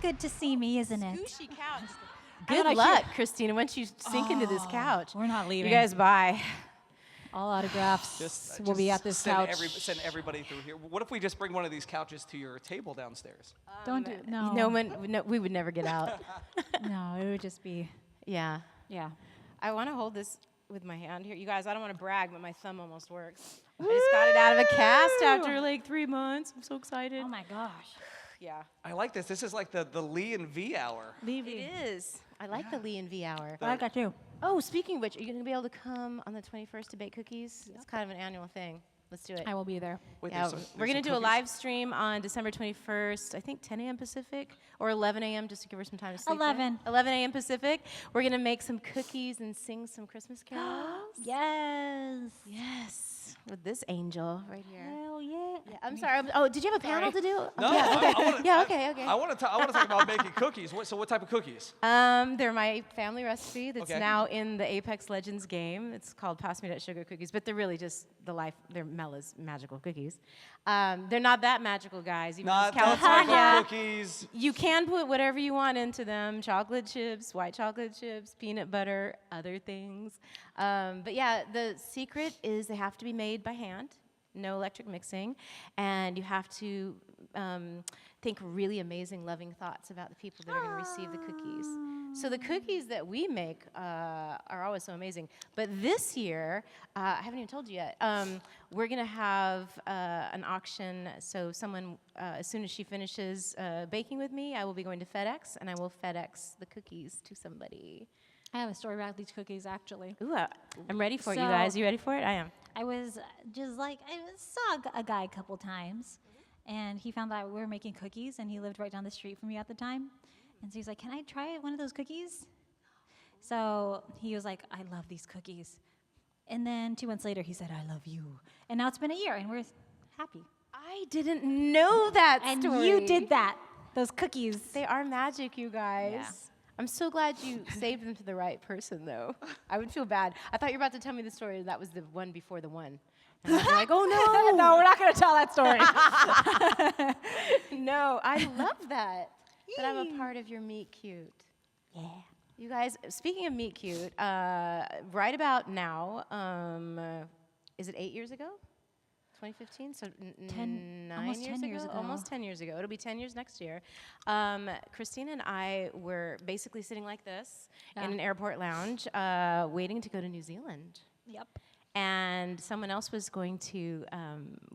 good to see me, isn't it? Scooshy couch. Good luck, Cristina, once you sink into this couch. We're not leaving. You guys bye. All autographs will be at this couch. Send everybody through here. What if we just bring one of these couches to your table downstairs? Don't do no. No, we would never get out. No, it would just be. Yeah. Yeah. I want to hold this with my hand here. You guys, I don't want to brag, but my thumb almost works. I just got it out of a cast after like 3 months. I'm so excited. Oh my gosh. Yeah. I like this. This is like the Lee and V hour. Leave It is. I like the Lee and V hour. I like that too. Oh, speaking of which, are you going to be able to come on the 21st to bake cookies? Yep. It's kind of an annual thing. Let's do it. I will be there. Wait, Yeah, we're going to do a live stream on December 21st, I think 10 a.m. Pacific, or 11 a.m. just to give her some time to sleep. 11. 11 a.m. Pacific. We're going to make some cookies and sing some Christmas carols. Yes. Yes. With this angel right here. Hell yeah. Yeah, I'm sorry. Oh, did you have a panel to do? No, Yeah, okay. I wanna, Yeah, okay. I want to talk about making cookies. So what type of cookies? They're my family recipe that's Okay. now in the Apex Legends game. It's called Pass Me That Sugar Cookies, but they're really just they're Mela's magical cookies. They're not that magical, guys. Even Not though it's that type California. of cookies. You can put whatever you want into them: chocolate chips, white chocolate chips, peanut butter, other things. But yeah, the secret is they have to be made by hand. No electric mixing, and you have to think really amazing, loving thoughts about the people that are going to receive the cookies. So the cookies that we make are always so amazing. But this year, I haven't even told you yet, we're going to have an auction. So someone, as soon as she finishes baking with me, I will be going to FedEx, and I will FedEx the cookies to somebody. I have a story about these cookies, actually. Ooh, I'm ready for it, you So- guys. You ready for it? I am. I was just like, I saw a guy a couple times, and he found out we were making cookies, and he lived right down the street from me at the time. And so he's like, can I try one of those cookies? So he was like, I love these cookies. And then 2 months later, he said, I love you. And now it's been a year, and we're happy. I didn't know that And story. you did that, those cookies. They are magic, you guys. Yeah. I'm so glad you saved them to the right person, though. I would feel bad. I thought you were about to tell me the story that was the one before the one. And I was like, oh, no. No, we're not going to tell that story. No, I love that. That I'm a part of your Meet Cute. Yeah. You guys, speaking of Meet Cute, right about now, is it 8 years ago? 2015, so almost 10 years ago. Almost 10 years ago. It'll be 10 years next year. Cristina and I were basically sitting like this in an airport lounge, waiting to go to New Zealand. Yep. And someone else was going to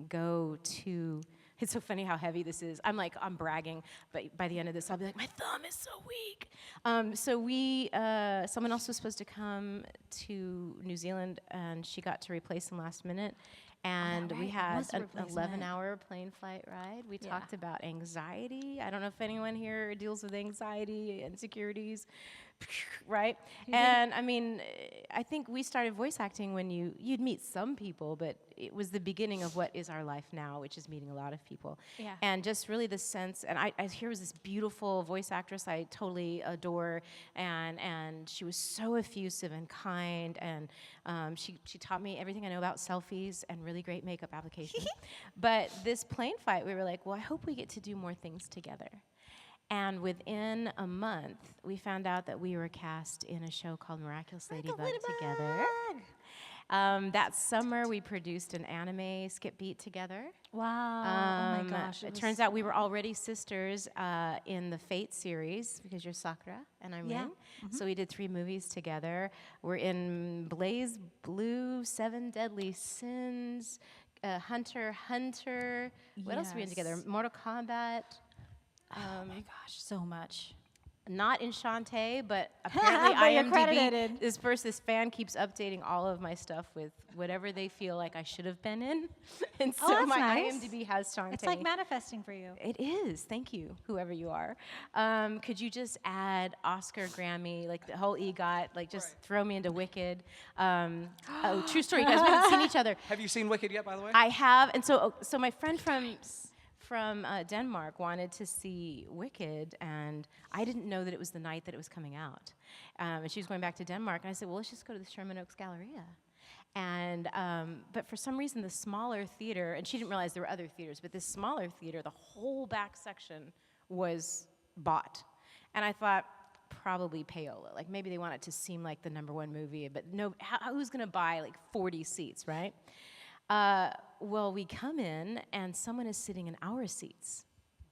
go to. It's so funny how heavy this is. I'm bragging, but by the end of this, I'll be like, my thumb is so weak. Someone else was supposed to come to New Zealand, and she got to replace him last minute. And we had an 11-hour plane flight ride. We talked about anxiety. I don't know if anyone here deals with anxiety, insecurities, right? And I mean, I think we started voice acting when you'd meet some people, but it was the beginning of what is our life now, which is meeting a lot of people. Yeah. And just really the sense, and here was this beautiful voice actress I totally adore, and she was so effusive and kind, and she taught me everything I know about selfies and really great makeup application. But this plane flight, we were like, well, I hope we get to do more things together. And within a month, we found out that we were cast in a show called Miraculous Ladybug together. That summer, we produced an anime skip beat together. wow. Oh my gosh. It turns out we were already sisters in the Fate series because you're Sakura and I'm Rin. So we did 3 movies together. We're in Blaze Blue, 7 Deadly Sins, Hunter x Hunter. What else are we in together? Mortal Kombat. Oh my gosh, so much. Not in Shantae, but apparently But you're IMDb, credited. this fan keeps updating all of my stuff with whatever they feel like I should have been in. And so that's my nice. IMDb has Shantae. It's like manifesting for you. It is. Thank you, whoever you are. Could you just add Oscar, Grammy, like the whole EGOT, like just throw me into Wicked. Oh, true story, you guys. We haven't seen each other. Have you seen Wicked yet, by the way? I have, and so my friend from Denmark wanted to see Wicked, and I didn't know that it was the night that it was coming out. And she was going back to Denmark, and I said, well, let's just go to the Sherman Oaks Galleria. And but for some reason, the smaller theater, and she didn't realize there were other theaters, but this smaller theater, the whole back section was bought. And I thought, probably payola. Like maybe they want it to seem like the #1 movie, but no, who's gonna buy like 40 seats, right? Well, we come in and someone is sitting in our seats,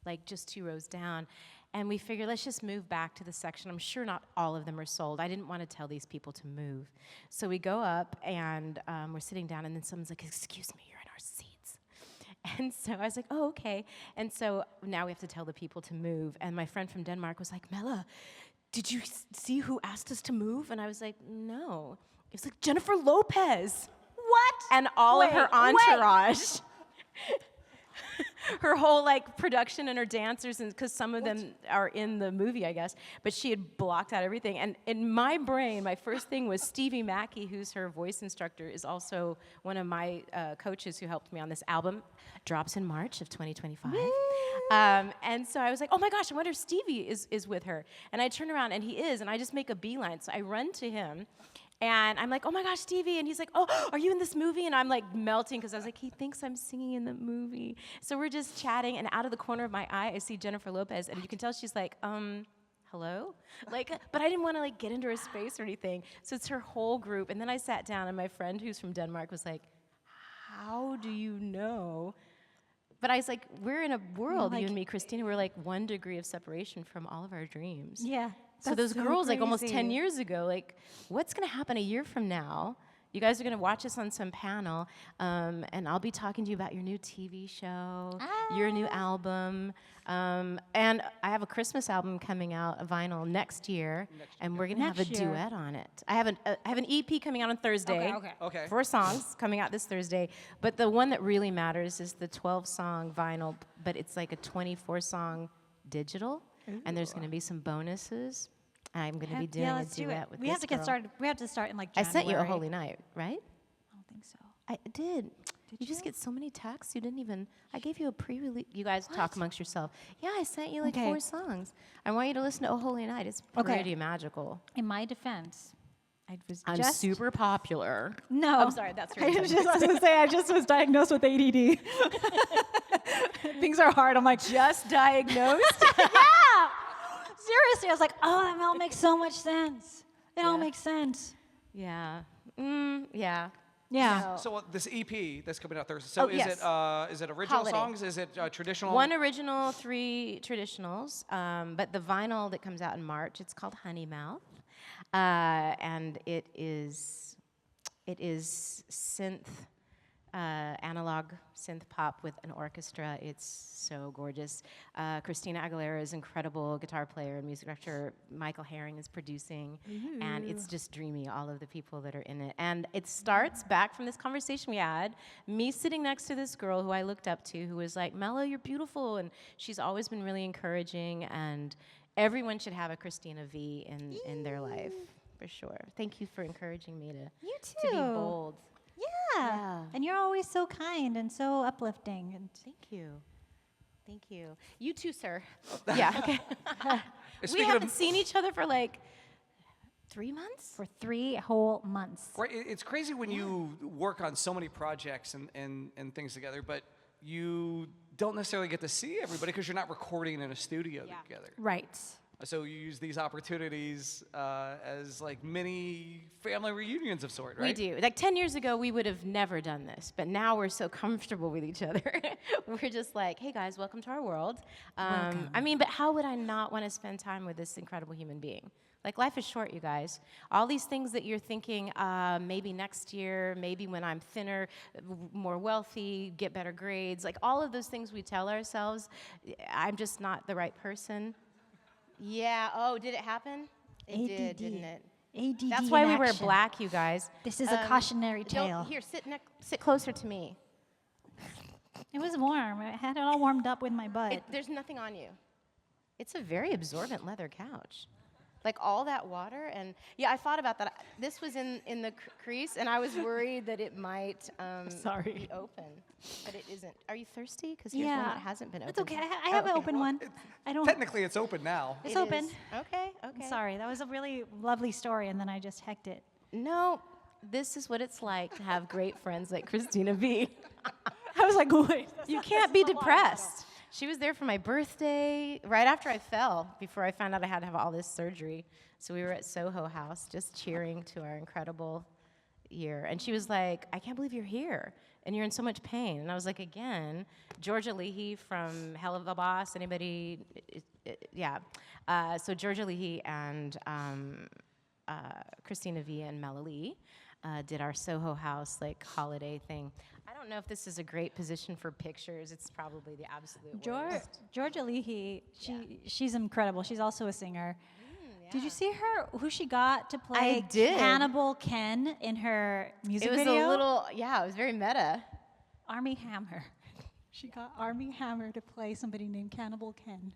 like just 2 rows down. And we figured, let's just move back to the section. I'm sure not all of them are sold. I didn't want to tell these people to move. So we go up and we're sitting down and then someone's like, excuse me, you're in our seats. And so I was like, oh, okay. And so now we have to tell the people to move. And my friend from Denmark was like, Mela, did you see who asked us to move? And I was like, no. It was like Jennifer Lopez. What? And all of her entourage. Her whole like production and her dancers, and because some of them are in the movie, I guess. But she had blocked out everything. And in my brain, my first thing was Stevie Mackey, who's her voice instructor, is also one of my coaches who helped me on this album. Drops in March of 2025. And so I was like, oh my gosh, I wonder if Stevie is with her. And I turn around and he is, and I just make a beeline. So I run to him. And I'm like, oh my gosh, Stevie. And he's like, oh, are you in this movie? And I'm like melting because I was like, he thinks I'm singing in the movie. So we're just chatting, and out of the corner of my eye, I see Jennifer Lopez, and you can tell she's like, hello? Like, but I didn't want to like get into her space or anything. So it's her whole group. And then I sat down, and my friend who's from Denmark was like, how do you know? But I was like, we're in a world, you and me, Cristina, we're like 1 degree of separation from all of our dreams. Yeah. So those girls, like almost 10 years ago, like, what's going to happen a year from now? You guys are going to watch us on some panel, and I'll be talking to you about your new TV show, your new album, and I have a Christmas album coming out, a vinyl, next year, and we're going to have a duet on it. I have an EP coming out on Thursday. Okay. 4 songs coming out this Thursday, but the one that really matters is the 12-song vinyl, but it's like a 24-song digital. And there's going to be some bonuses. I'm going to be doing a duet with this We have to get girl. started. We have to start in like I January. sent you a Holy Night, right? I don't think so. I did. You just get so many texts. You didn't even. I gave you a pre-release. You guys talk amongst yourself. Yeah, I sent you like 4 songs. I want you to listen to "Oh Holy Night." It's pretty magical. In my defense, I'm just super popular. No. I'm sorry. That's I really was going to say, I just was diagnosed with ADD. Things are hard. I'm like, just diagnosed. yeah. Seriously, I was like, oh, that all makes so much sense. It all makes sense. Yeah. Yeah. Yeah. So this EP that's coming out Thursday. So is it original Holiday. songs? Is it traditional? 1 original, 3 traditionals. But the vinyl that comes out in March, it's called Honey Mouth, and it is synth. Analog synth pop with an orchestra. It's so gorgeous. Cristina Aguilera is incredible guitar player and music director. Michael Herring is producing, and it's just dreamy, all of the people that are in it. And it starts back from this conversation we had, me sitting next to this girl who I looked up to, who was like, Mela, you're beautiful, and she's always been really encouraging, and everyone should have a Cristina V in their life, for sure. Thank you for encouraging me to be bold. Yeah. And you're always so kind and so uplifting. And Thank you. Thank you. You too, sir. Yeah, okay. We Speaking haven't of, seen each other for like 3 months? for 3 whole months. right, it's crazy when you work on so many projects and things together, but you don't necessarily get to see everybody because you're not recording in a studio together. Right. So you use these opportunities as like mini family reunions of sort, right? We do. Like 10 years ago, we would have never done this, but now we're so comfortable with each other. We're just like, hey guys, welcome to our world. I mean, but how would I not want to spend time with this incredible human being? Like, life is short, you guys. All these things that you're thinking, maybe next year, maybe when I'm thinner, more wealthy, get better grades, like all of those things we tell ourselves, I'm just not the right person. Yeah. Oh, did it happen? It did, didn't it? ADD. That's why in we wear action. black, you guys. This is a cautionary tale. Here, sit closer to me. It was warm. I had it all warmed up with my butt. There's nothing on you. It's a very absorbent leather couch. Like all that water, and yeah, I thought about that. This was in the crease, and I was worried that it might be open, but it isn't. Are you thirsty? Because here's one that hasn't been open. It's okay. I have an open one. I don't. Technically, it's open now. It's open. Okay. I'm sorry. That was a really lovely story, and then I just hecked it. No, this is what it's like to have great friends like Cristina V. I was like, wait. You can't be depressed. She was there for my birthday, right after I fell, before I found out I had to have all this surgery. So we were at Soho House just cheering to our incredible year. And she was like, I can't believe you're here, and you're in so much pain. And I was like, again, Georgia Leahy from Helluva Boss, anybody? Yeah. So Georgia Leahy and Cristina V and Mela Lee did our Soho House like holiday thing. I don't know if this is a great position for pictures. It's probably the absolute worst. Georgia Leahy, she's incredible. She's also a singer. Yeah. Did you see who she got to play I did. Cannibal Ken in her music It was video? a little, it was very meta. Army Hammer. She got Army Hammer to play somebody named Cannibal Ken.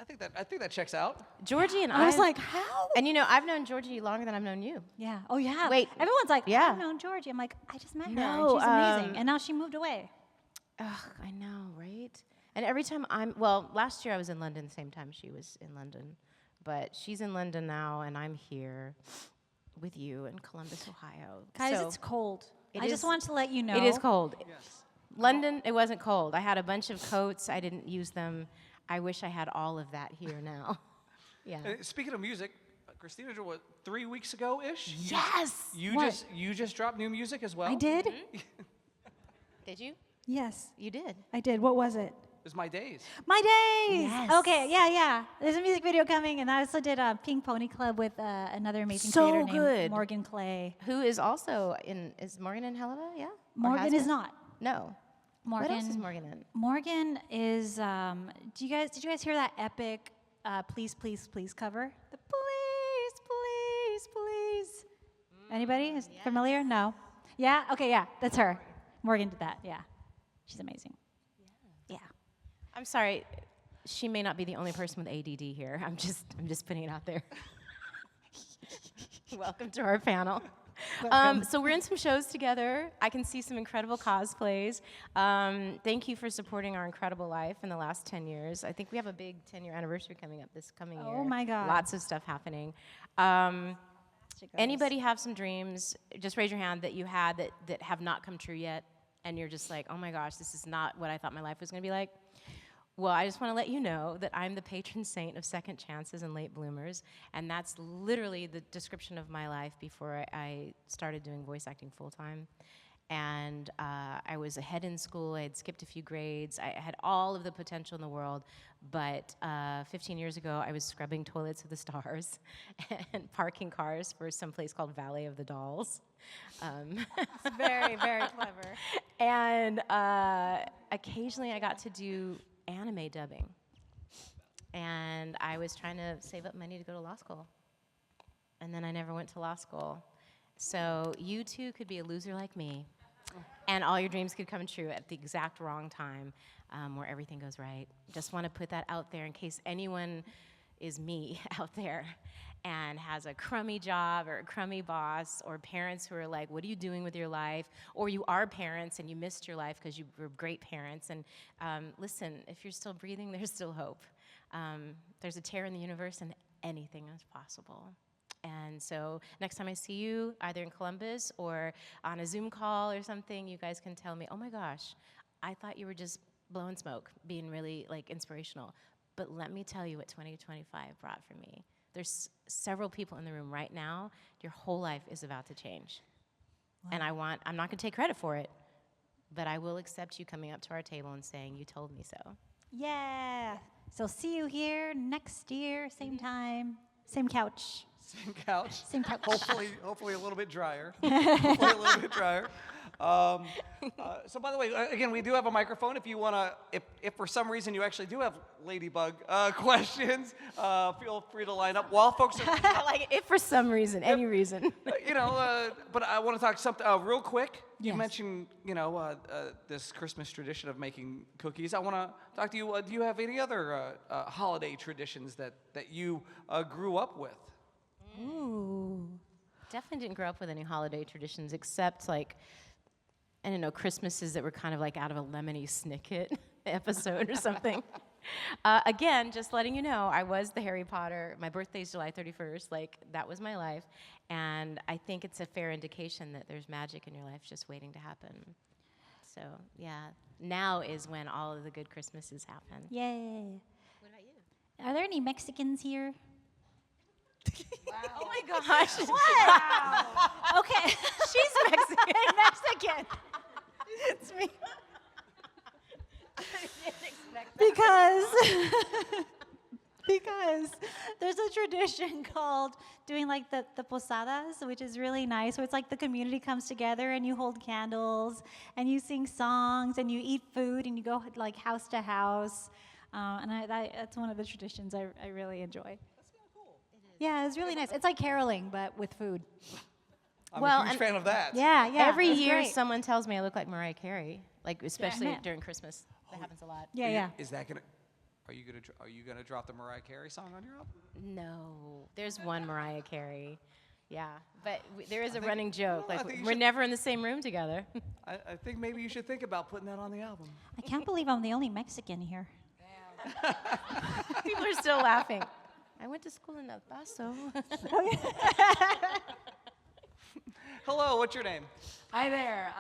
I think that checks out. Georgie and I was like, how? And I've known Georgie longer than I've known you. Yeah. Oh, yeah. Wait. Everyone's like, Yeah. I've known Georgie. I'm like, I just met her. No, And she's amazing. And now she moved away. Ugh, I know, right? And every time last year I was in London the same time she was in London. But she's in London now, and I'm here with you in Columbus, Ohio. Guys, So it's cold. it I just is- wanted to let you know. It is cold. Yes. London, it wasn't cold. I had a bunch of coats. I didn't use them. I wish I had all of that here now. Yeah. Speaking of music, Cristina, what, 3 weeks ago-ish? Yes! You just dropped new music as well? I did? Did you? Yes, You did. I did. What was it? It was My Days. My Days! Yes. Okay, yeah. There's a music video coming, and I also did a Pink Pony Club with another amazing So creator named good. Morgan Clay. Who is also is Morgan in Helluva? Yeah? Or Morgan has is been? not. No. Morgan. What else is Morgan in? Morgan is. Did you guys hear that epic "Please, Please, Please" cover? The please, please, please. Anybody is familiar? No. Yeah. Okay. Yeah. That's her. Morgan did that. Yeah. She's amazing. Yeah. I'm sorry. She may not be the only person with ADD here. I'm just putting it out there. Welcome to our panel. So we're in some shows together. I can see some incredible cosplays. Thank you for supporting our incredible life in the last 10 years. I think we have a big 10-year anniversary coming up this coming year. Oh my God. Lots of stuff happening. Anybody have some dreams? Just raise your hand that you had that have not come true yet, and you're just like, oh my gosh, this is not what I thought my life was going to be like. Well, I just want to let you know that I'm the patron saint of second chances and late bloomers, and that's literally the description of my life before I started doing voice acting full-time. And I was ahead in school. I had skipped a few grades. I had all of the potential in the world, but 15 years ago, I was scrubbing toilets of the stars and parking cars for some place called Valley of the Dolls. It's very, very clever. And occasionally I got to do anime dubbing. And I was trying to save up money to go to law school. And then I never went to law school. So you too could be a loser like me. And all your dreams could come true at the exact wrong time, where everything goes right. Just want to put that out there in case anyone is me out there and has a crummy job or a crummy boss, or parents who are like, what are you doing with your life? Or you are parents and you missed your life because you were great parents. And listen, if you're still breathing, there's still hope. There's a tear in the universe and anything is possible. And so next time I see you, either in Columbus or on a Zoom call or something, you guys can tell me, oh my gosh, I thought you were just blowing smoke, being really like inspirational. But let me tell you what 2025 brought for me. There's several people in the room right now, your whole life is about to change. Wow. And I'm not gonna take credit for it, but I will accept you coming up to our table and saying, you told me so. Yeah. So see you here next year, same time, same couch. Same couch. Same couch. Hopefully a little bit drier. Hopefully a little bit drier. So by the way, again, we do have a microphone. If you want to, if for some reason you actually do have Ladybug questions, feel free to line up. While folks are, like if for some reason, any reason. But I want to talk something real quick. You Yes. mentioned, this Christmas tradition of making cookies. I want to talk to you. Do you have any other holiday traditions that you grew up with? Ooh. Definitely didn't grow up with any holiday traditions except like, I don't know, Christmases that were kind of like out of a Lemony Snicket episode or something. Again, just letting you know, I was the Harry Potter. My birthday's July 31st. Like, that was my life. And I think it's a fair indication that there's magic in your life just waiting to happen. So yeah, now is when all of the good Christmases happen. Yay. What about you? Are there any Mexicans here? Oh my gosh. What? Okay. She's Mexican. Mexican. It's me. Because there's a tradition called doing like the posadas, which is really nice. So it's like the community comes together and you hold candles and you sing songs and you eat food and you go like house to house. And that's one of the traditions I really enjoy. That's kind of cool. Yeah, it's really nice. It's like caroling, but with food. I'm a huge fan of that. Yeah. Every it's year, great. someone tells me I look like Mariah Carey, like especially Yeah. during Christmas. That happens a lot. Yeah. Is that gonna? Are you gonna drop the Mariah Carey song on your album? No, there's one Mariah Carey. Yeah, but there is a think- running joke. well, I Like think you we're should- never in the same room together. I think maybe you should think about putting that on the album. I can't believe I'm the only Mexican here. People are still laughing. I went to school in El Paso. Hello, what's your name? Hi there.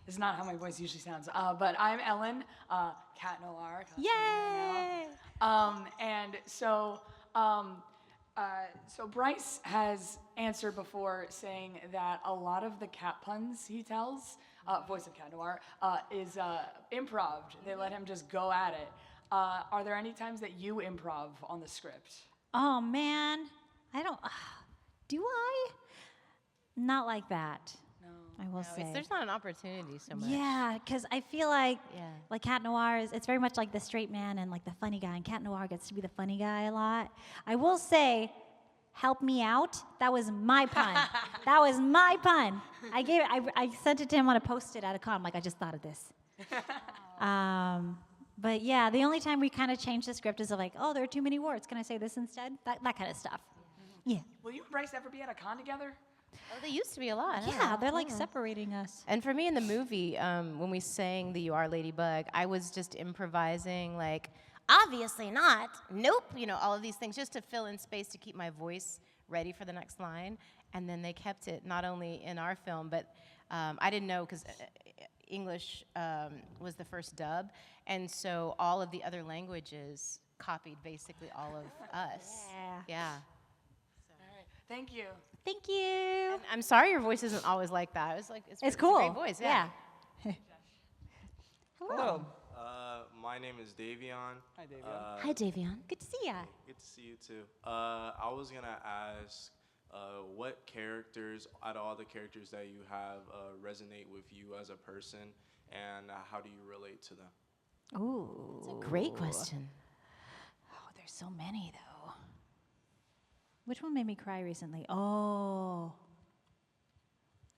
This is not how my voice usually sounds, but I'm Ellen, Cat Noir. Yay! And so Bryce has answered before saying that a lot of the cat puns he tells, voice of Cat Noir, is improv. They let him just go at it. Are there any times that you improv on the script? Oh man, I don't. Do I? Not like that. No. I will say. There's not an opportunity so much. Yeah, because I feel like Yeah. like Cat Noir it's very much like the straight man and like the funny guy, and Cat Noir gets to be the funny guy a lot. I will say, help me out. That was my pun. That was my pun. I sent it to him on a post-it at a con. I'm like, I just thought of this. But yeah, the only time we kind of change the script is like, oh, there are too many words. Can I say this instead? That kind of stuff. Yeah. Will you and Bryce ever be at a con together? Oh, they used to be a lot. huh? Yeah, they're like separating us. And for me in the movie, when we sang the You Are Ladybug, I was just improvising like, obviously not, nope, all of these things just to fill in space to keep my voice ready for the next line. And then they kept it not only in our film, but I didn't know because English was the first dub. And so all of the other languages copied basically all of us. Yeah. All right. Thank you. Thank you. And I'm sorry your voice isn't always like that. It's like it's cool. a great voice. Yeah. Hello. My name is Davion. Hi, Davion. Hi, Davion. Good to see ya. Good to see you too. I was gonna ask, what characters, out of all the characters that you have, resonate with you as a person, and how do you relate to them? Ooh. It's a great question. Oh, there's so many though. Which one made me cry recently? Oh.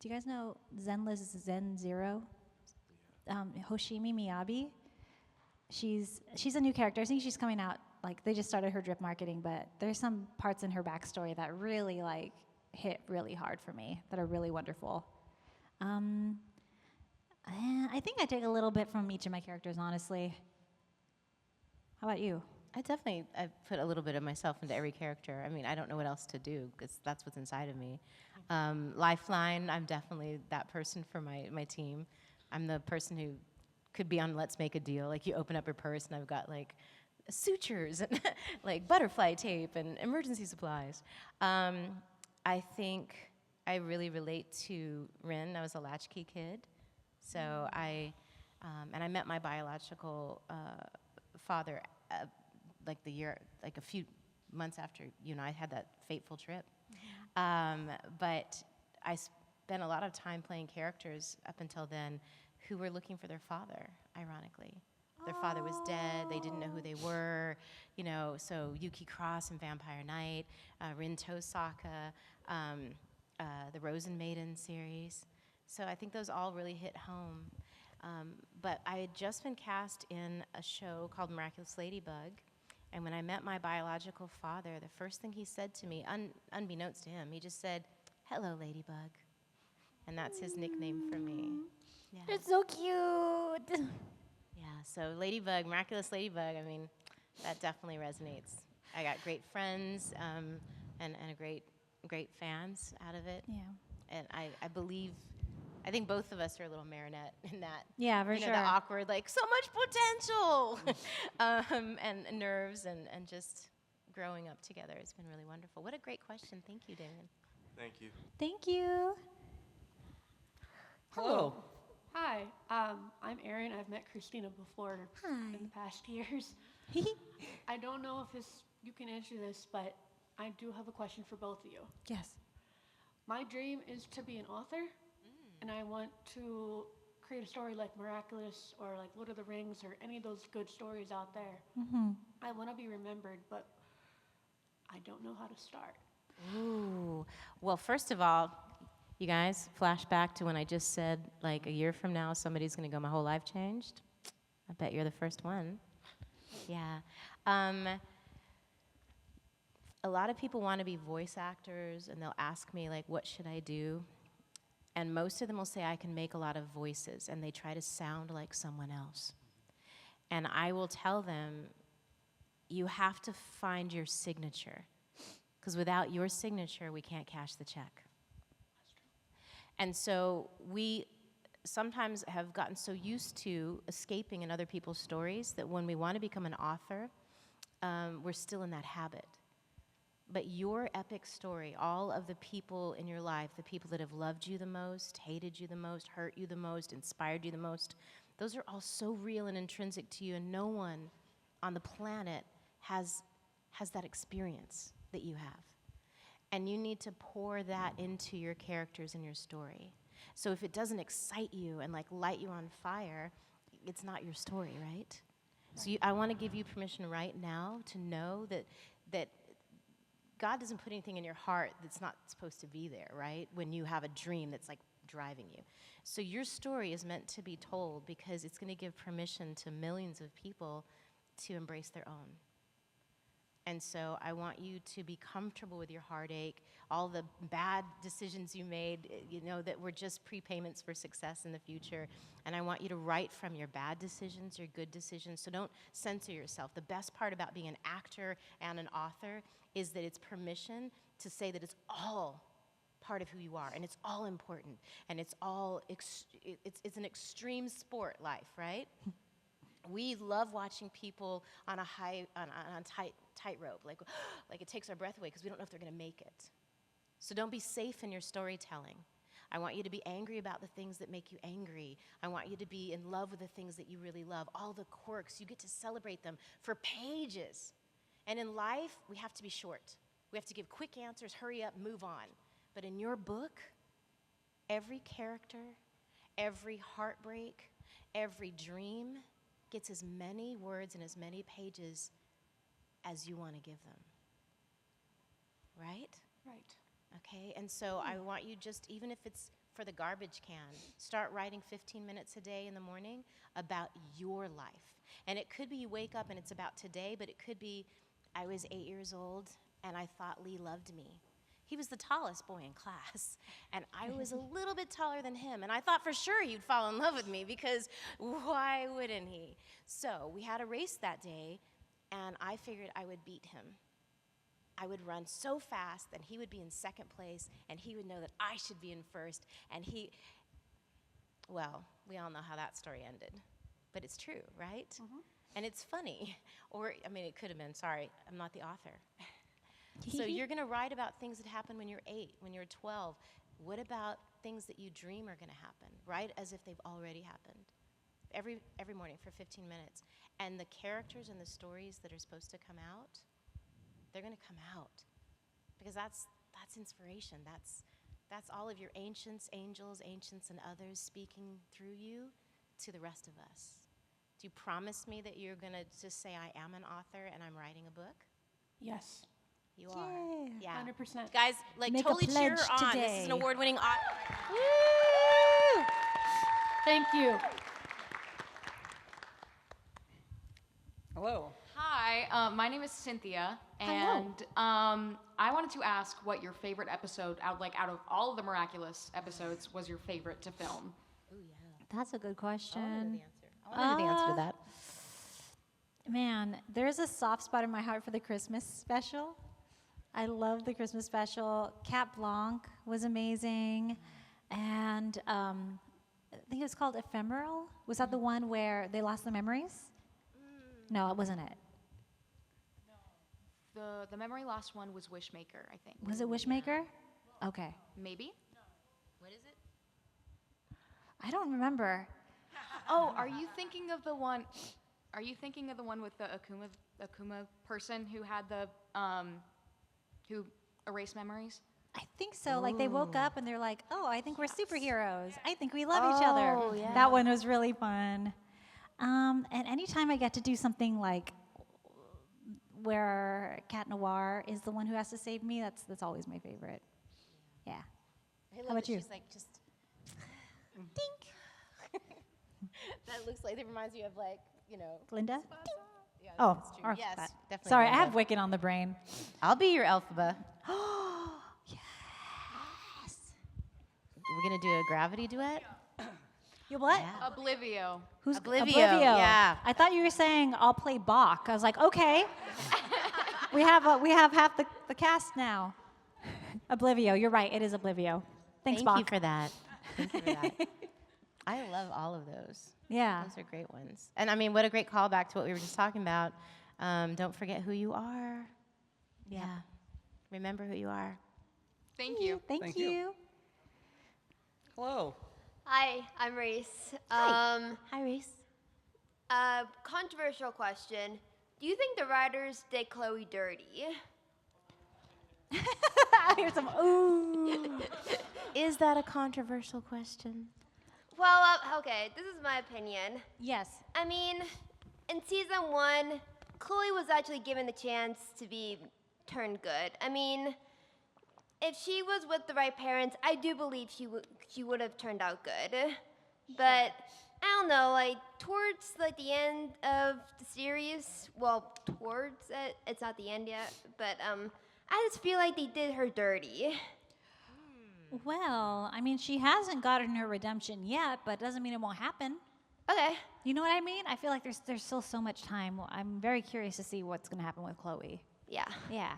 Do you guys know Zenless Zen Zero? Hoshimi Miyabi. She's a new character. I think she's coming out, like they just started her drip marketing, but there's some parts in her backstory that really like hit really hard for me that are really wonderful. I think I take a little bit from each of my characters, honestly. How about you? I put a little bit of myself into every character. I mean, I don't know what else to do because that's what's inside of me. Lifeline, I'm definitely that person for my team. I'm the person who could be on Let's Make a Deal. Like you open up your purse and I've got like sutures and like butterfly tape and emergency supplies. I think I really relate to Rin. I was a latchkey kid. So I met my biological father like a few months after you and I had that fateful trip. But I spent a lot of time playing characters up until then who were looking for their father, ironically. Their father was dead, they didn't know who they were, so Yuki Cross in Vampire Night, Rin Tohsaka, the Rosen Maiden series. So I think those all really hit home. But I had just been cast in a show called Miraculous Ladybug, and when I met my biological father, the first thing he said to me, unbeknownst to him, he just said, "Hello, Ladybug." And that's his nickname for me. Yeah. It's so cute. Yeah, so Ladybug, Miraculous Ladybug, I mean, that definitely resonates. I got great friends and a great fans out of it. Yeah. And I believe I think both of us are a little Marinette in that. Yeah, for you know, sure. the awkward, like, so much potential, and nerves, and just growing up together. It's been really wonderful. What a great question. Thank you, Damon. Thank you. Thank you. Hello. Hi, I'm Aaron. I've met Cristina before in the past years. I don't know if you can answer this, but I do have a question for both of you. Yes. My dream is to be an author, and I want to create a story like Miraculous or like Lord of the Rings or any of those good stories out there. I want to be remembered, but I don't know how to start. Ooh. Well, first of all, you guys, flash back to when I just said, like, a year from now, somebody's going to go, my whole life changed. I bet you're the first one. Yeah. A lot of people want to be voice actors, and they'll ask me, like, what should I do? And most of them will say, I can make a lot of voices, and they try to sound like someone else. And I will tell them, you have to find your signature, because without your signature, we can't cash the check. And so we sometimes have gotten so used to escaping in other people's stories that when we want to become an author, we're still in that habit. But your epic story, all of the people in your life, the people that have loved you the most, hated you the most, hurt you the most, inspired you the most, those are all so real and intrinsic to you, and no one on the planet has that experience that you have. And you need to pour that into your characters and your story. So if it doesn't excite you and like light you on fire, it's not your story, right? So I want to give you permission right now to know that God doesn't put anything in your heart that's not supposed to be there, right? When you have a dream that's like driving you. So your story is meant to be told because it's going to give permission to millions of people to embrace their own. And so I want you to be comfortable with your heartache, all the bad decisions you made, you know, that were just prepayments for success in the future. And I want you to write from your bad decisions, your good decisions. So don't censor yourself. The best part about being an actor and an author is that it's permission to say that it's all part of who you are, and it's all important, and it's all, it's an extreme sport life, right? We love watching people on a tightrope, like it takes our breath away because we don't know if they're going to make it. So don't be safe in your storytelling. I want you to be angry about the things that make you angry. I want you to be in love with the things that you really love. All the quirks, you get to celebrate them for pages. And in life, we have to be short. We have to give quick answers, hurry up, move on. But in your book, every character, every heartbreak, every dream gets as many words and as many pages as you want to give them. Right? Right. Okay, and so I want you just, even if it's for the garbage can, start writing 15 minutes a day in the morning about your life. And it could be you wake up and it's about today, but it could be, I was 8 years old and I thought Lee loved me. He was the tallest boy in class, and I was a little bit taller than him, and I thought for sure he'd fall in love with me because why wouldn't he? So we had a race that day, and I figured I would beat him. I would run so fast, and he would be in second place, and he would know that I should be in first, and well, we all know how that story ended, but it's true, right? Mm-hmm. And it's funny, or, I mean, it could have been, sorry, I'm not the author. So you're going to write about things that happened when you're 8, when you're 12. What about things that you dream are going to happen? Write as if they've already happened. Every morning for 15 minutes. And the characters and the stories that are supposed to come out, they're going to come out. Because that's inspiration. That's all of your ancients, angels, ancients, and others speaking through you to the rest of us. Do you promise me that you're going to just say, I am an author and I'm writing a book? Yes. You are. Yeah. 100%. Guys, like, Make a totally cheer her pledge on. today. This is an award-winning author. Woo! Thank you. Hello. Hi, my name is Cynthia, Hello. and I wanted to ask what your favorite episode, out of all of the Miraculous episodes, was your favorite to film. Oh, yeah. That's a good I want to know question. the answer. I want to know the answer to that. Man, there's a soft spot in my heart for the Christmas special. I love the Christmas special. Cat Blanc was amazing. and I think it was called Ephemeral. Was that the one where they lost the memories? No, it wasn't it. The memory loss one was Wishmaker, I think. Was it Wishmaker? Okay. Maybe? What is it? I don't remember. Oh, are you thinking of the one? Are you thinking of the one with the Akuma person who had the who erased memories? I think so. Like they woke up and they're like, "Oh, I think we're superheroes. I think we love each other." yeah. That one was really fun. And anytime I get to do something like where Cat Noir is the one who has to save me, that's always my favorite. Yeah. I love about that you? She's like just dink. That looks like it reminds you of like, you know. Linda? Yeah, Oh, that's true. or Yes, that. definitely. Sorry, I Linda. have Wicked on the brain. I'll be your Elphaba. Yes. We're gonna do a gravity duet. You what? Yeah. Oblivio. Who's Oblivio, yeah. I thought you were saying I'll play Bach. I was like, okay. we have half the cast now. Oblivio, you're right. It is Oblivio. Thanks, Thank Bach. you for that. Thank you for that. I love all of those. Yeah. Those are great ones. And I mean, what a great callback to what we were just talking about. Don't forget who you are. Yeah. Remember who you are. Thank you. Thank Thank you. you. Hello. Hi, I'm Reese. Hi, Reese. Controversial question. Do you think the writers did Chloe dirty? I hear some ooh. Is that a controversial question? Well, okay, this is my opinion. Yes. I mean, in season 1, Chloe was actually given the chance to be turned good. I mean, if she was with the right parents, I do believe she would have turned out good. But I don't know, like towards like the end of the series, well, towards it, it's not the end yet, but I just feel like they did her dirty. Well, I mean, she hasn't gotten her redemption yet, but doesn't mean it won't happen. Okay. You know what I mean? I feel like there's still so much time. I'm very curious to see what's going to happen with Chloe. Yeah. Yeah.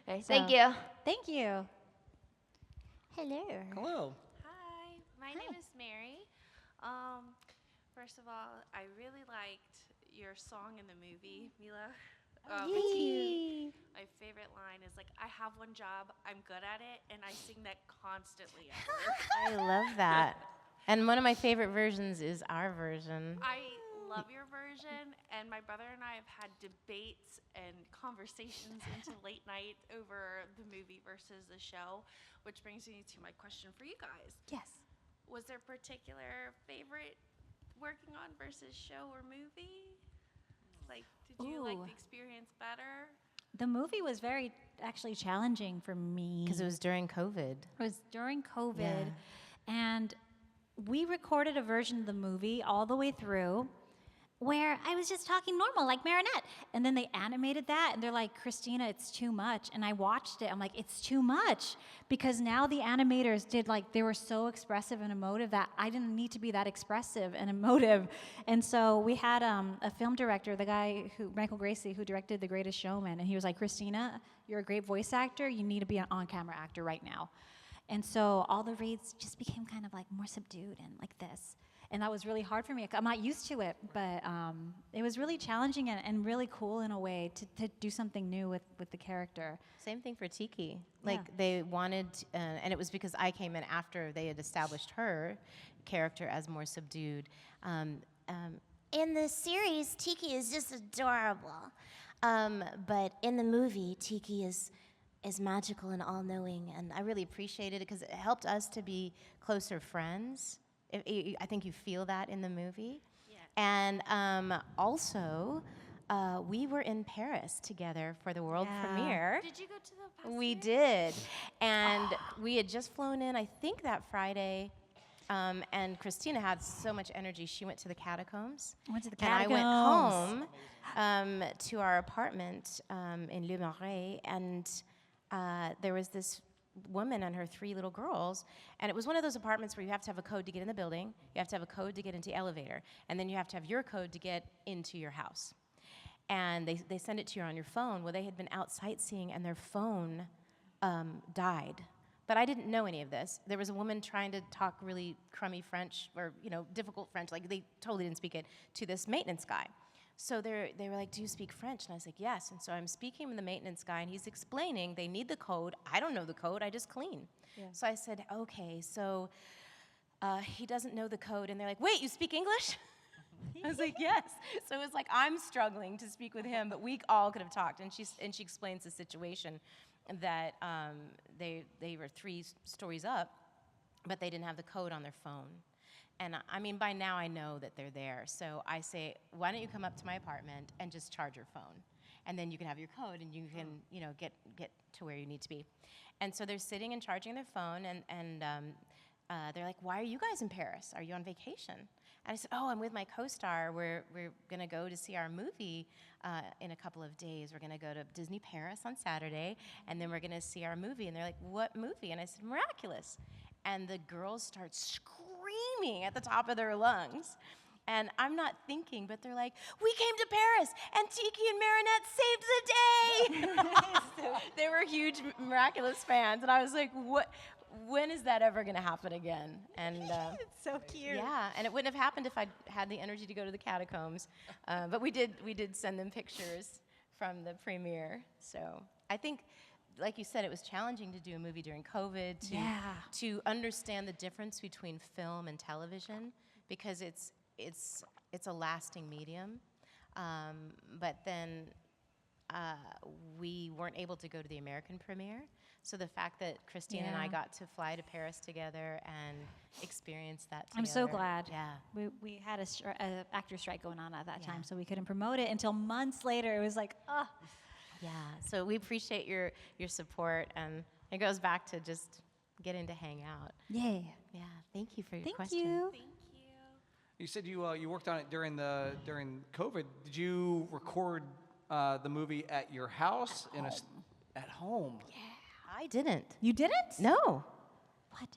Okay, So- thank you. Thank you. Hello. Hello. Hi, my name is Mary. First of all, I really liked your song in the movie, Mela. Thank you. My favorite line is like, "I have one job, I'm good at it," and I sing that constantly at work. I love that. And one of my favorite versions is our version. I love your version, and my brother and I have had debates and conversations into late night over the movie versus the show, which brings me to my question for you guys. Yes. Was there a particular favorite working on versus show or movie? Like, did you like Ooh. the experience better? The movie was very actually challenging for me. Because it was during COVID. It was during COVID, Yeah. and we recorded a version of the movie all the way through where I was just talking normal, like Marinette. And then they animated that, and they're like, Cristina, it's too much. And I watched it. I'm like, it's too much. Because now the animators did, like, they were so expressive and emotive that I didn't need to be that expressive and emotive. And so we had a film director, the guy, Michael Gracie, who directed The Greatest Showman. And he was like, Cristina, you're a great voice actor. You need to be an on-camera actor right now. And so all the reads just became kind of like more subdued and like this. And that was really hard for me. I'm not used to it, but it was really challenging and really cool in a way to do something new with the character. Same thing for Tikki. Like they wanted, and it was because I came in after they had established her character as more subdued. In the series, Tikki is just adorable. But in the movie, Tikki is magical and all-knowing, and I really appreciated it because it helped us to be closer friends. I think you feel that in the movie. Yeah. And also, we were in Paris together for the world premiere. Did you go to the past We did. And we had just flown in, I think, that Friday. And Cristina had so much energy, she went to the catacombs. Went to the And I catacombs. went home to our apartment in Le Marais, and there was this woman and her 3 little girls, and it was one of those apartments where you have to have a code to get in the building, you have to have a code to get into the elevator, and then you have to have your code to get into your house. And they send it to you on your phone. Well, they had been out sightseeing, and their phone died But I didn't know any of this. There was a woman trying to talk really crummy French, or difficult French, like they totally didn't speak it, to this maintenance guy. So they were like, do you speak French? And I was like, yes. And so I'm speaking with the maintenance guy, and he's explaining they need the code. I don't know the code, I just clean. Yeah. So I said, okay, so he doesn't know the code. And they're like, wait, you speak English? I was like, yes. So it was like I'm struggling to speak with him, but we all could have talked. And she explains the situation that they were 3 stories up, but they didn't have the code on their phone. And I mean, by now I know that they're there. So I say, why don't you come up to my apartment and just charge your phone? And then you can have your code and you can, get to where you need to be. And so they're sitting and charging their phone, and they're like, why are you guys in Paris? Are you on vacation? And I said, oh, I'm with my co-star. We're going to go to see our movie in a couple of days. We're going to go to Disney Paris on Saturday, and then we're going to see our movie. And they're like, what movie? And I said, Miraculous. And the girls start screaming at the top of their lungs. And I'm not thinking, but they're like, we came to Paris, and Tikki and Marinette saved the day. They were huge Miraculous fans. And I was like, what? When is that ever going to happen again? And it's so cute. Yeah, and it wouldn't have happened if I'd had the energy to go to the catacombs. But we did send them pictures from the premiere. So I think, like you said, it was challenging to do a movie during COVID, to understand the difference between film and television, because it's a lasting medium. But then we weren't able to go to the American premiere. So the fact that Cristina and I got to fly to Paris together and experience that together. I'm so glad. Yeah. We had a actor strike going on at that time, so we couldn't promote it until months later. It was like, oh. Yeah, so we appreciate your support, and it goes back to just getting to hang out. Yeah. Yeah, thank you for your Thank question. you. Thank you. You said you worked on it during COVID. Did you record the movie at your house at home? Yeah, I didn't. You didn't? No. What?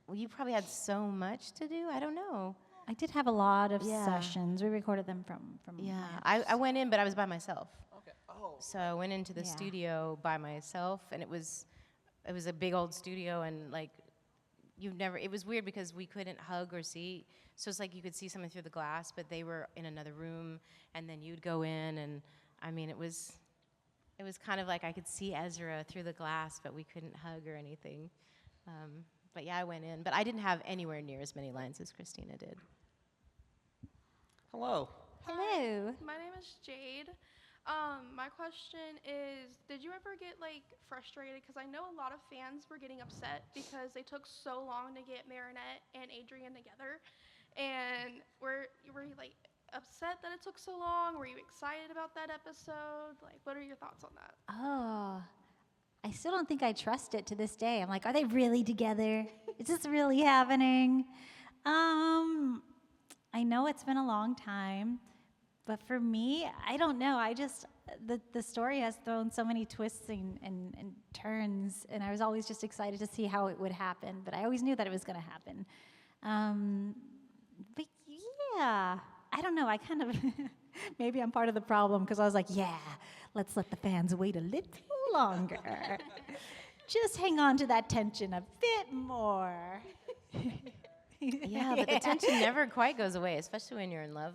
Well, you probably had so much to do. I don't know. I did have a lot of sessions. We recorded them from Yeah, my I went in, but I was by myself. Okay. Oh. So I went into the studio by myself, and it was a big old studio, and like it was weird because we couldn't hug or see. So it's like you could see someone through the glass, but they were in another room, and then you'd go in, and I mean, it was kind of like I could see Ezra through the glass, but we couldn't hug or anything. But yeah, I went in, but I didn't have anywhere near as many lines as Cristina did. Hello. Hello. My name is Jade. My question is, did you ever get frustrated? Because I know a lot of fans were getting upset because they took so long to get Marinette and Adrien together. And were you upset that it took so long? Were you excited about that episode? What are your thoughts on that? Oh, I still don't think I trust it to this day. I'm like, are they really together? Is this really happening? I know it's been a long time, but for me, I don't know. I just, the story has thrown so many twists and turns, and I was always just excited to see how it would happen, but I always knew that it was going to happen. But yeah, I don't know. I kind of, maybe I'm part of the problem because I was like, yeah, let's let the fans wait a little longer. Just hang on to that tension a bit more. Yeah, but the tension never quite goes away, especially when you're in love.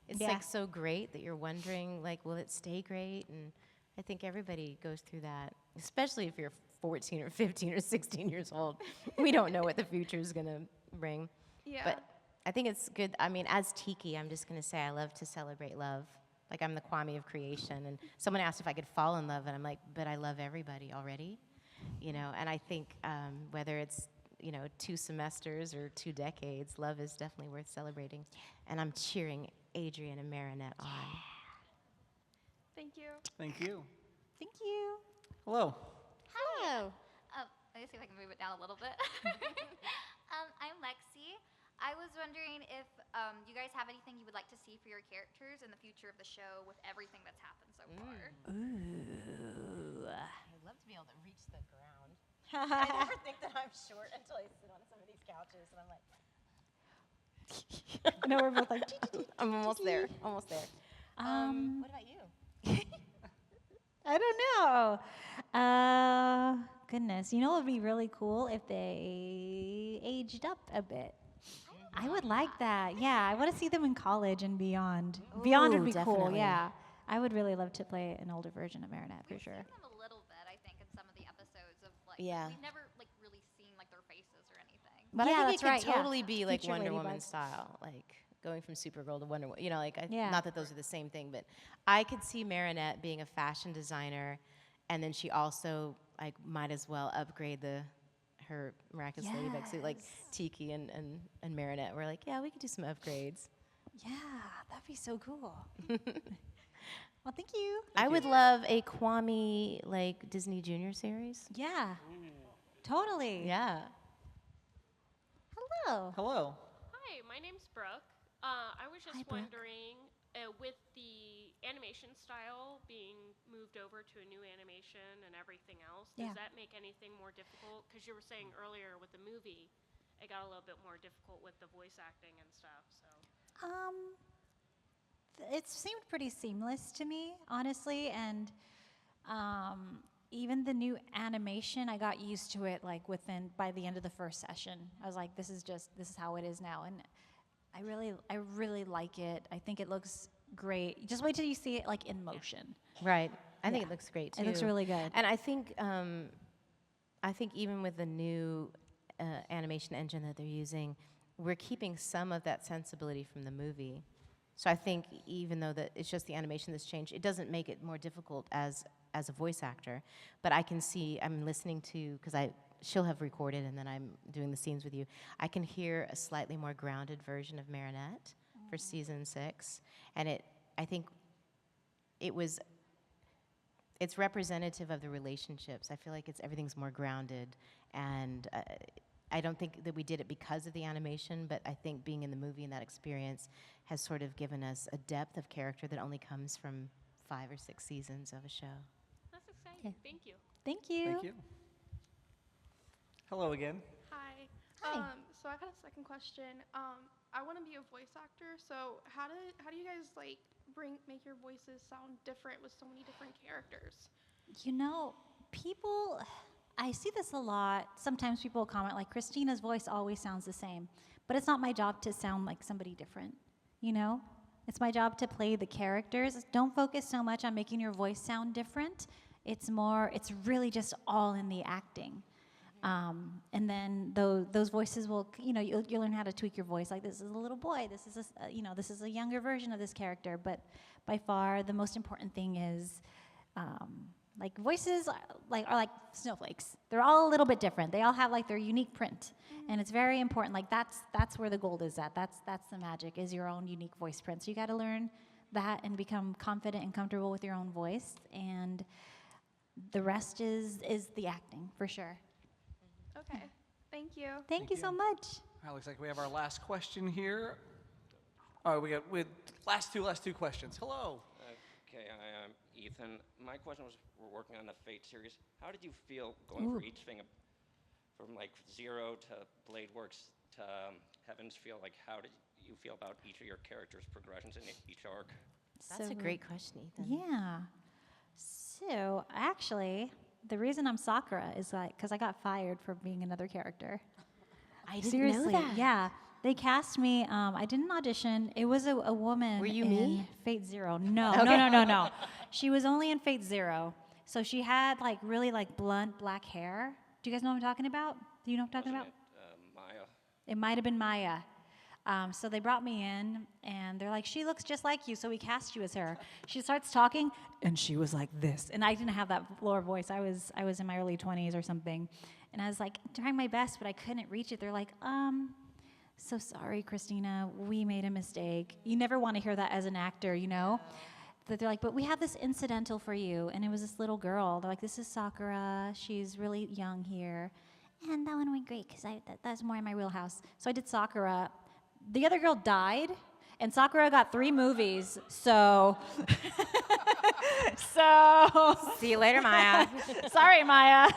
It's so great that you're wondering, will it stay great? And I think everybody goes through that, especially if you're 14 or 15 or 16 years old. We don't know what the future is going to bring. Yeah. But I think it's good. I mean, as Tikki, I'm just going to say I love to celebrate love. I'm the Kwame of creation. And someone asked if I could fall in love, and I'm like, but I love everybody already. And I think whether it's 2 semesters or 2 decades, love is definitely worth celebrating. And I'm cheering Adrien and Marinette on. Thank you. Thank you. Thank you. Hello. Hello. Let me see if I can move it down a little bit. I'm Lexi. I was wondering if you guys have anything you would like to see for your characters in the future of the show with everything that's happened so far. Ooh. I'd love to be able to reach the ground. I never think that I'm short until I sit on some of these couches, and I'm like, No, we're both like, I'm almost there. Almost there. What about you? I don't know. goodness. You know what would be really cool if they aged up a bit? I would like that. Yeah, I want to see them in college and beyond. Beyond would Ooh, be cool, definitely. yeah. I would really love to play an older version of Marinette for sure. We've seen them a little bit, I think, in some of the episodes of like. Yeah. We've never like really seen like their faces or anything. But Yeah, I think that's it could right, yeah. totally be like Future Wonder Ladybug. Woman style, like going from Supergirl to Wonder Woman. You know, like Yeah. not that those are the same thing, but I could see Marinette being a fashion designer, and then she also like might as well upgrade her Miraculous Ladybug suit, like Tikki and Marinette. We're like, yeah, we could do some upgrades. Yeah, that'd be so cool. Well, thank you. I would love a Kwame like Disney Junior series. Yeah, totally. Yeah. Hello. Hello. Hi, my name's Brooke. I was just Hi, Brooke. wondering, with the animation style being moved over to a new animation and everything else, Yeah. does that make anything more difficult? Because you were saying earlier with the movie, it got a little bit more difficult with the voice acting and stuff. So It seemed pretty seamless to me, honestly, and even the new animation, I got used to it like by the end of the first session. I was like, this is how it is now, and I really like it. I think it looks great. Just wait till you see it like in motion. Right. I think Yeah. it looks great too. It looks really good. And I think even with the new animation engine that they're using, we're keeping some of that sensibility from the movie. So I think even though that it's just the animation that's changed, it doesn't make it more difficult as a voice actor. But I can see, I'm listening to, because she'll have recorded and then I'm doing the scenes with you. I can hear a slightly more grounded version of Marinette for season 6, and I think it's representative of the relationships. I feel like everything's more grounded, and I don't think that we did it because of the animation, but I think being in the movie and that experience has sort of given us a depth of character that only comes from 5 or 6 seasons of a show. that's exciting. Thank you. Thank you. Thank you. Hello again. Hi. Hi. So I got a second question. I want to be a voice actor. So how do you guys like make your voices sound different with so many different characters? You know, people, I see this a lot. Sometimes people comment like, Christina's voice always sounds the same. But it's not my job to sound like somebody different, you know? It's my job to play the characters. Don't focus so much on making your voice sound different. It's really just all in the acting. And then those voices will, you'll learn how to tweak your voice. Like, this is a little boy. This is a younger version of this character. But by far, the most important thing is, like, voices are like snowflakes. They're all a little bit different. They all have like their unique print, and it's very important. Like, that's where the gold is at. That's the magic, is your own unique voice print. So you got to learn that and become confident and comfortable with your own voice, and the rest is the acting for sure. Okay. Thank you. Thank you so much. All right, looks like we have our last question here. All right, we got last two questions. Hello. Okay, I'm Ethan. My question was, we're working on the Fate series. How did you feel going for each thing, from like Zero to Blade Works to Heaven's Feel? Like, how did you feel about each of your characters' progressions in each arc? That's a great question, Ethan. Yeah. So actually, the reason I'm Sakura is because I got fired for being another character. I didn't Seriously, know that. yeah. They cast me. I didn't audition. It was a woman. Were you in me? Fate Zero. No, Okay. no. She was only in Fate Zero. So she had like really like blunt black hair. Do you guys know what I'm talking about? Do you know what I'm talking about? Maya. It might have been Maya. So they brought me in, and they're like, she looks just like you, so we cast you as her. She starts talking, and she was like this. And I didn't have that lower voice. I was in my early 20s or something. And I was like trying my best, but I couldn't reach it. They're like, so sorry, Cristina, we made a mistake. You never want to hear that as an actor, you know? That they're like, but we have this incidental for you. And it was this little girl. They're like, this is Sakura. She's really young here. And that one went great, because that's more in my wheelhouse. So I did Sakura. The other girl died, and Sakura got 3 movies, so... See you later, Maya. Sorry, Maya.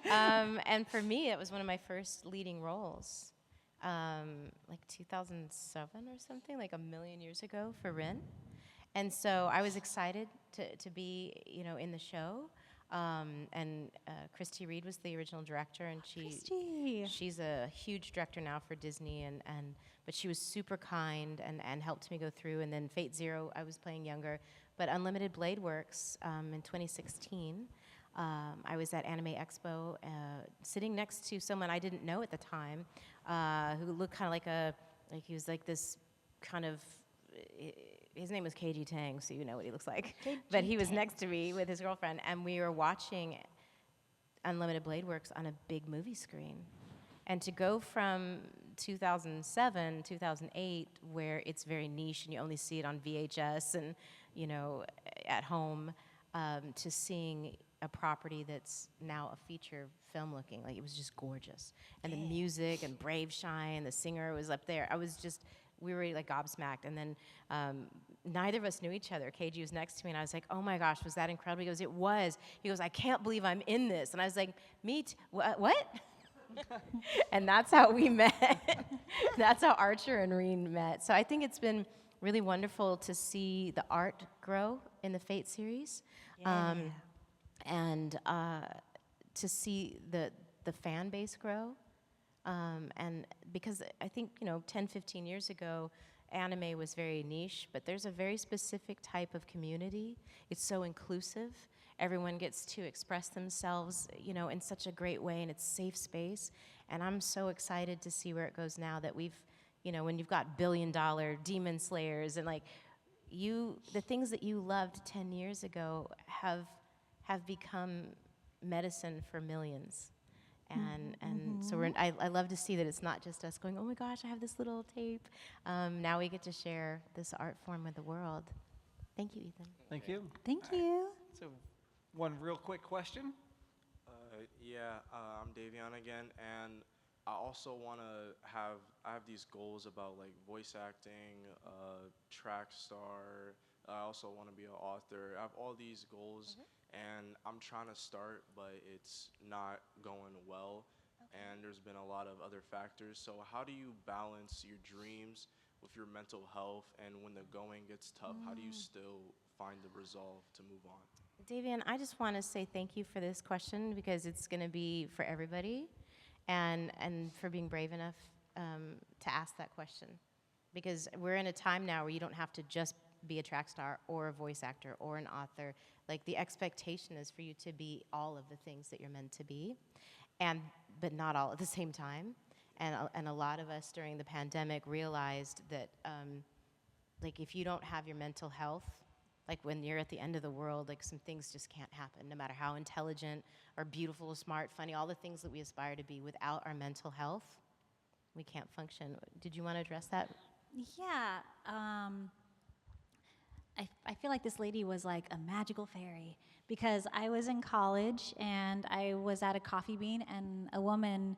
And for me, it was one of my first leading roles, like 2007 or something, like a million years ago for Rin. And so I was excited to be, in the show. And Christy Reed was the original director, and Christy. she's a huge director now for Disney, but she was super kind and helped me go through. And then Fate Zero, I was playing younger, but Unlimited Blade Works in 2016. I was at Anime Expo, sitting next to someone I didn't know at the time, who looked kind of like he was like this kind of. His name was KG Tang, so you know what he looks like. But he was next to me with his girlfriend, and we were watching Unlimited Blade Works on a big movie screen. And to go from 2007, 2008, where it's very niche and you only see it on VHS and, you know, at home, to seeing a property that's now a feature film looking, like it was just gorgeous. And the music and Brave Shine, the singer was up there. We were like gobsmacked, and then neither of us knew each other. KG was next to me, and I was like, "Oh my gosh, was that incredible?" He goes, "It was." He goes, "I can't believe I'm in this," and I was like, "Me too. What?" And that's how we met. That's how Archer and Reen met. So I think it's been really wonderful to see the art grow in the Fate series, and to see the fan base grow. And because I think, 10, 15 years ago, anime was very niche, but there's a very specific type of community. It's so inclusive. Everyone gets to express themselves, in such a great way, and it's safe space. And I'm so excited to see where it goes now that we've, when you've got billion-dollar demon slayers and the things that you loved 10 years ago have become medicine for millions. And so I love to see that it's not just us going, oh my gosh, I have this little tape. Now we get to share this art form with the world. Thank you, Ethan. Thank you. Thank you. So, one real quick question. I'm Davion again, and I also want to I have these goals about like voice acting, track star. I also want to be an author. I have all these goals. And I'm trying to start, but it's not going well. And there's been a lot of other factors. So how do you balance your dreams with your mental health? And when the going gets tough, how do you still find the resolve to move on? Davian, I just want to say thank you for this question, because it's going to be for everybody, and for being brave enough to ask that question. Because we're in a time now where you don't have to just be a track star or a voice actor or an author. Like, the expectation is for you to be all of the things that you're meant to be, but not all at the same time. And a lot of us during the pandemic realized that, if you don't have your mental health, like when you're at the end of the world, like some things just can't happen, no matter how intelligent or beautiful, smart, funny, all the things that we aspire to be. Without our mental health, we can't function. Did you want to address that? Yeah. I feel like this lady was like a magical fairy, because I was in college and I was at a Coffee Bean, and a woman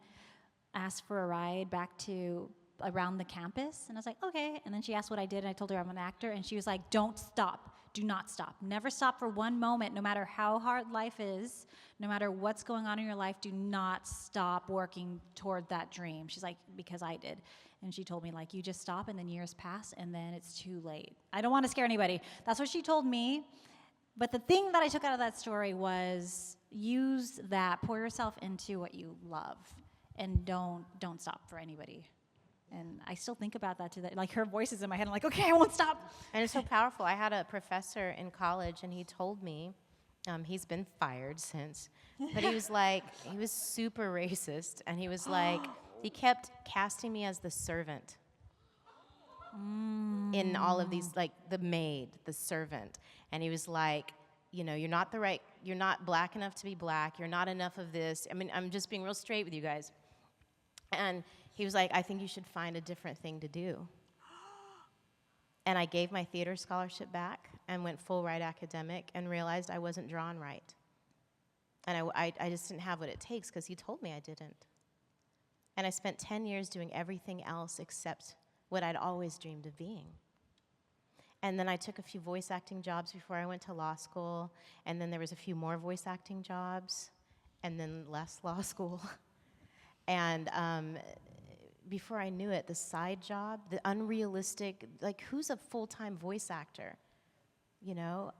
asked for a ride back to around the campus, and I was like, okay. And then she asked what I did, and I told her I'm an actor, and she was like, don't stop. Do not stop. Never stop for one moment, no matter how hard life is, no matter what's going on in your life, do not stop working toward that dream. She's like, because I did. And she told me, you just stop, and then years pass, and then it's too late. I don't want to scare anybody. That's what she told me. But the thing that I took out of that story was, use that, pour yourself into what you love, and don't stop for anybody. And I still think about that today. Like, her voice is in my head. I'm like, okay, I won't stop. And it's so powerful. I had a professor in college, and he told me, he's been fired since, but he was like, he was super racist, and he was like, he kept casting me as the servant in all of these, like the maid, the servant. And he was like, you're not black enough to be black. You're not enough of this. I mean, I'm just being real straight with you guys. And he was like, I think you should find a different thing to do. And I gave my theater scholarship back and went full ride academic, and realized I wasn't drawn right. And I just didn't have what it takes, because he told me I didn't. And I spent 10 years doing everything else except what I'd always dreamed of being. And then I took a few voice acting jobs before I went to law school, and then there was a few more voice acting jobs, and then less law school. And before I knew it, the side job, the unrealistic, who's a full-time voice actor? you know?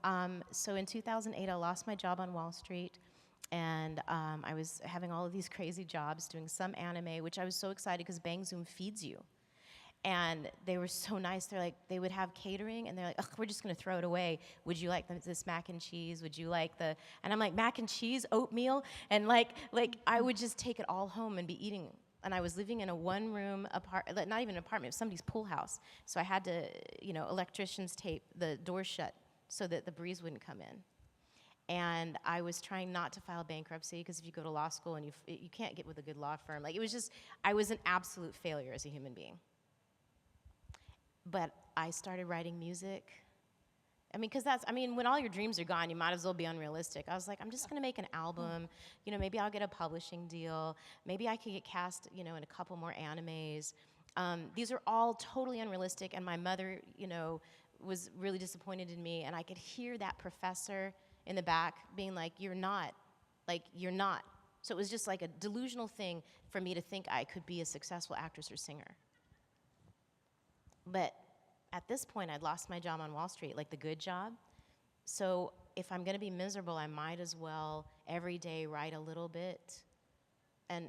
So in 2008, I lost my job on Wall Street, and I was having all of these crazy jobs, doing some anime, which I was so excited because Bang Zoom feeds you. And they were so nice. They're like, they would have catering, and they're like, ugh, we're just gonna throw it away. Would you like this mac and cheese? Would you like the, and I'm like, mac and cheese, oatmeal? And like I would just take it all home and be eating. And I was living in a one-room apartment, not even an apartment, it was somebody's pool house. So I had to, you know, electricians tape the doors shut so that the breeze wouldn't come in. And I was trying not to file bankruptcy, because if you go to law school and you can't get with a good law firm, like it was just, I was an absolute failure as a human being. But I started writing music. I mean, because when all your dreams are gone, you might as well be unrealistic. I was like, I'm just gonna make an album. You know, maybe I'll get a publishing deal. Maybe I could get cast, you know, in a couple more animes. These are all totally unrealistic, and my mother, you know, was really disappointed in me, and I could hear that professor in the back being like, you're not. So it was just like a delusional thing for me to think I could be a successful actress or singer. But at this point, I'd lost my job on Wall Street, like the good job. So if I'm gonna be miserable, I might as well every day write a little bit, and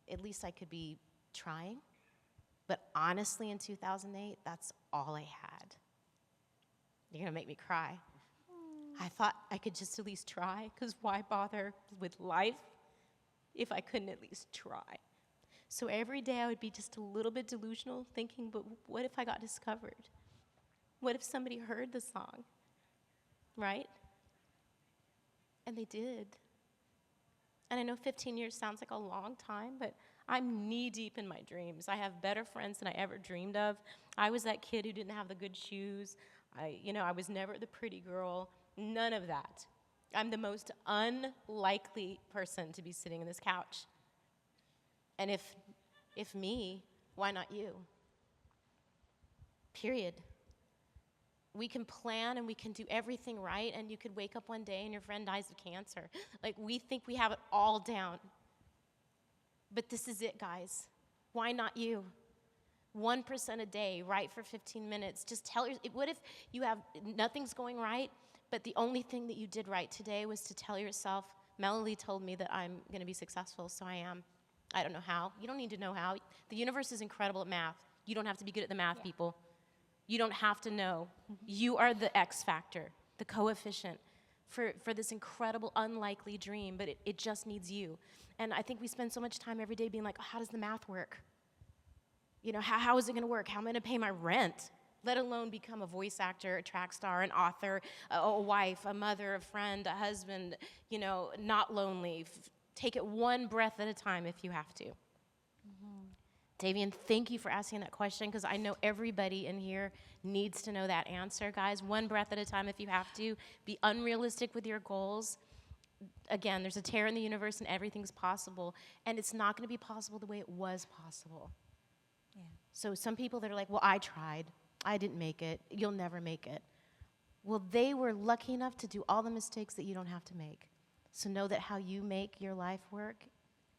at least I could be trying. But honestly, in 2008, that's all I had. You're gonna make me cry. I thought I could just at least try, because why bother with life if I couldn't at least try? So every day I would be just a little bit delusional, thinking, but what if I got discovered? What if somebody heard the song, right? And they did. And I know 15 years sounds like a long time, but I'm knee-deep in my dreams. I have better friends than I ever dreamed of. I was that kid who didn't have the good shoes. I was never the pretty girl. None of that. I'm the most unlikely person to be sitting on this couch. And if me, why not you? Period. We can plan and we can do everything right, and you could wake up one day and your friend dies of cancer. Like, we think we have it all down. But this is it, guys. Why not you? 1% a day, write for 15 minutes. Just tell yourself, what if you have, nothing's going right, but the only thing that you did right today was to tell yourself, Melanie told me that I'm gonna be successful, so I am. I don't know how. You don't need to know how. The universe is incredible at math. You don't have to be good at the math, people. You don't have to know. You are the X factor, the coefficient for this incredible, unlikely dream, but it just needs you. And I think we spend so much time every day being like, oh, how does the math work? You know, how is it gonna work? How am I gonna pay my rent? Let alone become a voice actor, a track star, an author, a wife, a mother, a friend, a husband, you know, not lonely. Take it one breath at a time if you have to. Davian, thank you for asking that question, because I know everybody in here needs to know that answer, guys. One breath at a time if you have to. Be unrealistic with your goals. Again, there's a tear in the universe and everything's possible, and it's not gonna be possible the way it was possible. Yeah. So some people that are like, well, I tried, I didn't make it, you'll never make it. Well, they were lucky enough to do all the mistakes that you don't have to make. So know that how you make your life work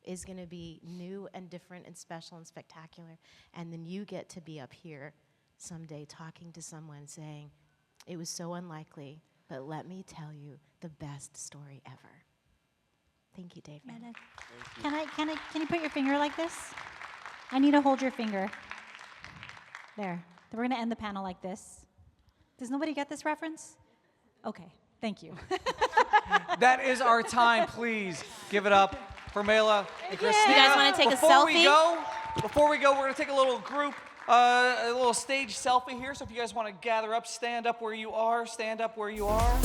is gonna be new and different and special and spectacular. And then you get to be up here someday talking to someone saying, it was so unlikely, but let me tell you the best story ever. Thank you, Dave. Can you put your finger like this? I need to hold your finger. There. Then we're gonna end the panel like this. Does nobody get this reference? Okay, thank you. That is our time. Please give it up for Mela and Cristina. You guys want to take a selfie? Before we go, we're going to take a little group, a little stage selfie here. So if you guys want to gather up, stand up where you are. Stand up where you are.